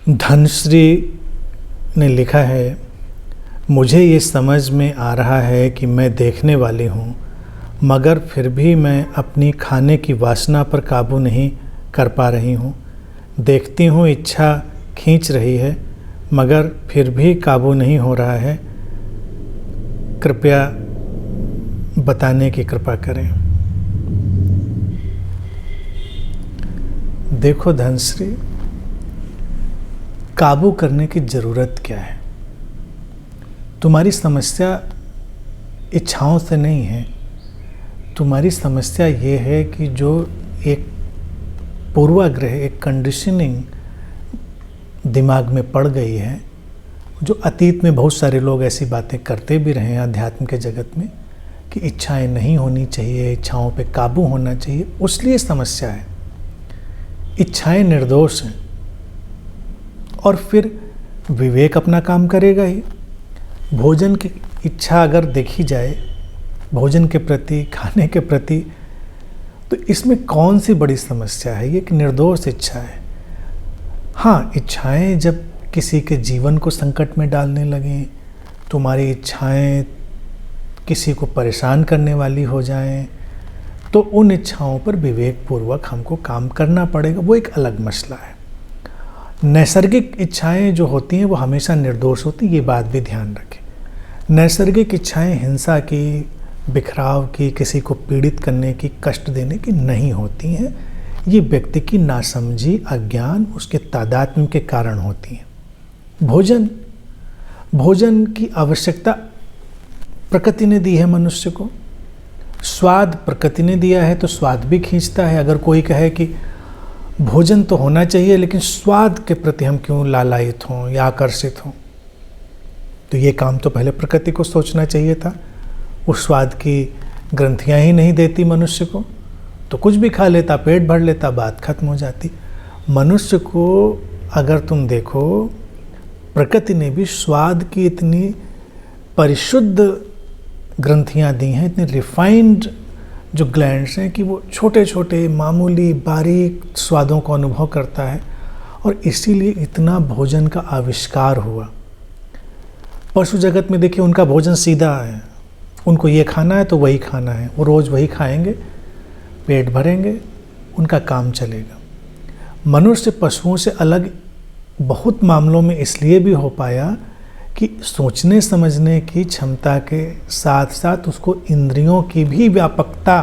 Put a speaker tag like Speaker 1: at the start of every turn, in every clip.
Speaker 1: धनश्री ने लिखा है, मुझे ये समझ में आ रहा है कि मैं देखने वाली हूँ, मगर फिर भी मैं अपनी खाने की वासना पर काबू नहीं कर पा रही हूँ। देखती हूँ इच्छा खींच रही है, मगर फिर भी काबू नहीं हो रहा है। कृपया बताने की कृपा करें। देखो धनश्री, काबू करने की ज़रूरत क्या है? तुम्हारी समस्या इच्छाओं से नहीं है। तुम्हारी समस्या ये है कि जो एक पूर्वाग्रह, एक कंडीशनिंग दिमाग में पड़ गई है, जो अतीत में बहुत सारे लोग ऐसी बातें करते भी रहे हैं अध्यात्म के जगत में कि इच्छाएं नहीं होनी चाहिए, इच्छाओं पे काबू होना चाहिए, उसलिए समस्या है। इच्छाएं निर्दोष हैं और फिर विवेक अपना काम करेगा ही। भोजन की इच्छा अगर देखी जाए, भोजन के प्रति, खाने के प्रति, तो इसमें कौन सी बड़ी समस्या है? ये एक निर्दोष इच्छा है। हाँ, इच्छाएं जब किसी के जीवन को संकट में डालने लगें, तुम्हारी इच्छाएं किसी को परेशान करने वाली हो जाएं, तो उन इच्छाओं पर विवेकपूर्वक हमको काम करना पड़ेगा। वो एक अलग मसला है। नैसर्गिक इच्छाएं जो होती हैं वो हमेशा निर्दोष होती हैं, ये बात भी ध्यान रखें। नैसर्गिक इच्छाएं हिंसा की, बिखराव की, किसी को पीड़ित करने की, कष्ट देने की नहीं होती हैं। ये व्यक्ति की नासमझी, अज्ञान, उसके तादात्म्य के कारण होती हैं। भोजन की आवश्यकता प्रकृति ने दी है मनुष्य को। स्वाद प्रकृति ने दिया है तो स्वाद भी खींचता है। अगर कोई कहे कि भोजन तो होना चाहिए लेकिन स्वाद के प्रति हम क्यों लालायित हों या आकर्षित हों, तो ये काम तो पहले प्रकृति को सोचना चाहिए था। उस स्वाद की ग्रंथियां ही नहीं देती मनुष्य को, तो कुछ भी खा लेता, पेट भर लेता, बात खत्म हो जाती। मनुष्य को अगर तुम देखो, प्रकृति ने भी स्वाद की इतनी परिशुद्ध ग्रंथियां दी हैं, इतने रिफाइंड जो ग्लैंड्स हैं कि वो छोटे छोटे मामूली बारीक स्वादों को अनुभव करता है, और इसीलिए इतना भोजन का आविष्कार हुआ। पशु जगत में देखिए, उनका भोजन सीधा है। उनको ये खाना है तो वही खाना है, वो रोज़ वही खाएंगे, पेट भरेंगे, उनका काम चलेगा। मनुष्य पशुओं से अलग बहुत मामलों में इसलिए भी हो पाया कि सोचने समझने की क्षमता के साथ साथ उसको इंद्रियों की भी व्यापकता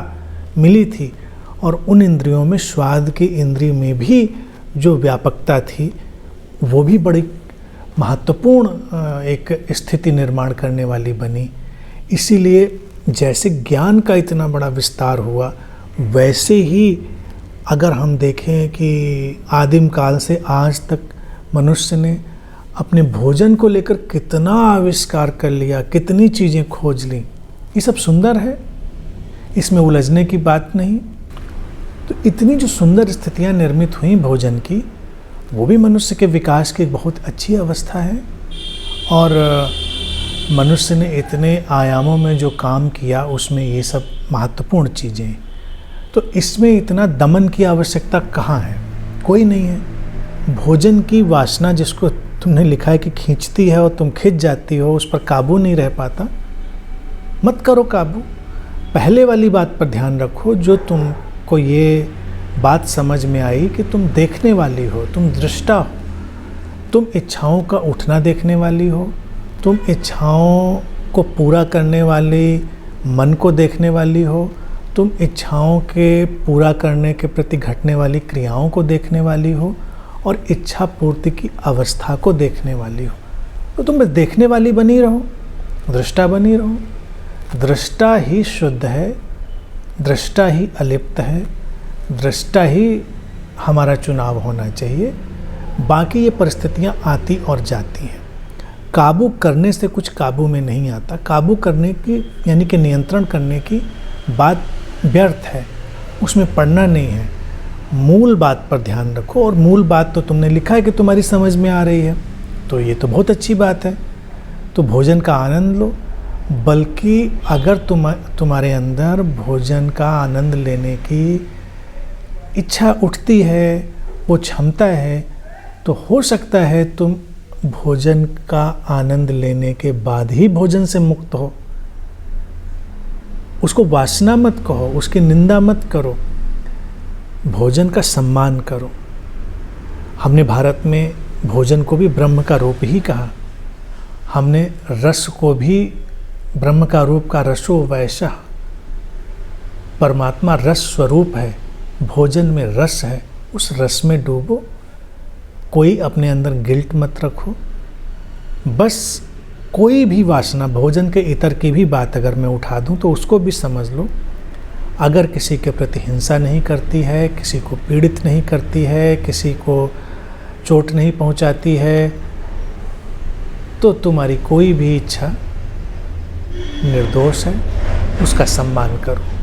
Speaker 1: मिली थी, और उन इंद्रियों में स्वाद की इंद्रिय में भी जो व्यापकता थी वो भी बड़ी महत्वपूर्ण एक स्थिति निर्माण करने वाली बनी। इसीलिए जैसे ज्ञान का इतना बड़ा विस्तार हुआ, वैसे ही अगर हम देखें कि आदिम काल से आज तक मनुष्य ने अपने भोजन को लेकर कितना आविष्कार कर लिया, कितनी चीज़ें खोज ली। ये सब सुंदर है, इसमें उलझने की बात नहीं। तो इतनी जो सुंदर स्थितियां निर्मित हुई भोजन की, वो भी मनुष्य के विकास की बहुत अच्छी अवस्था है। और मनुष्य ने इतने आयामों में जो काम किया, उसमें ये सब महत्वपूर्ण चीज़ें। तो इसमें इतना दमन की आवश्यकता कहाँ है? कोई नहीं है। भोजन की वासना जिसको तुमने लिखा है कि खींचती है और तुम खिंच जाती हो, उस पर काबू नहीं रह पाता, मत करो काबू। पहले वाली बात पर ध्यान रखो, जो तुमको ये बात समझ में आई कि तुम देखने वाली हो, तुम दृष्टा हो, तुम इच्छाओं का उठना देखने वाली हो, तुम इच्छाओं को पूरा करने वाली मन को देखने वाली हो, तुम इच्छाओं के पूरा करने के प्रति घटने वाली क्रियाओं को देखने वाली हो, और इच्छा पूर्ति की अवस्था को देखने वाली हो। तो तुम बस देखने वाली बनी रहो, दृष्टा बनी रहो। दृष्टा ही शुद्ध है, दृष्टा ही अलिप्त है, दृष्टा ही हमारा चुनाव होना चाहिए। बाकी ये परिस्थितियां आती और जाती हैं। काबू करने से कुछ काबू में नहीं आता। काबू करने की यानी कि नियंत्रण करने की बात व्यर्थ है, उसमें पढ़ना नहीं है। मूल बात पर ध्यान रखो, और मूल बात तो तुमने लिखा है कि तुम्हारी समझ में आ रही है, तो ये तो बहुत अच्छी बात है। तो भोजन का आनंद लो। बल्कि अगर तुम्हारे अंदर भोजन का आनंद लेने की इच्छा उठती है, वो क्षमता है, तो हो सकता है तुम भोजन का आनंद लेने के बाद ही भोजन से मुक्त हो। उसको वासना मत कहो, उसकी निंदा मत करो, भोजन का सम्मान करो। हमने भारत में भोजन को भी ब्रह्म का रूप ही कहा। हमने रस को भी ब्रह्म का रूप का, रसो वैसा। परमात्मा रस स्वरूप है, भोजन में रस है, उस रस में डूबो। कोई अपने अंदर गिल्ट मत रखो। बस कोई भी वासना, भोजन के इतर की भी बात अगर मैं उठा दूं तो उसको भी समझ लो। अगर किसी के प्रति हिंसा नहीं करती है, किसी को पीड़ित नहीं करती है, किसी को चोट नहीं पहुंचाती है, तो तुम्हारी कोई भी इच्छा निर्दोष है, उसका सम्मान करो।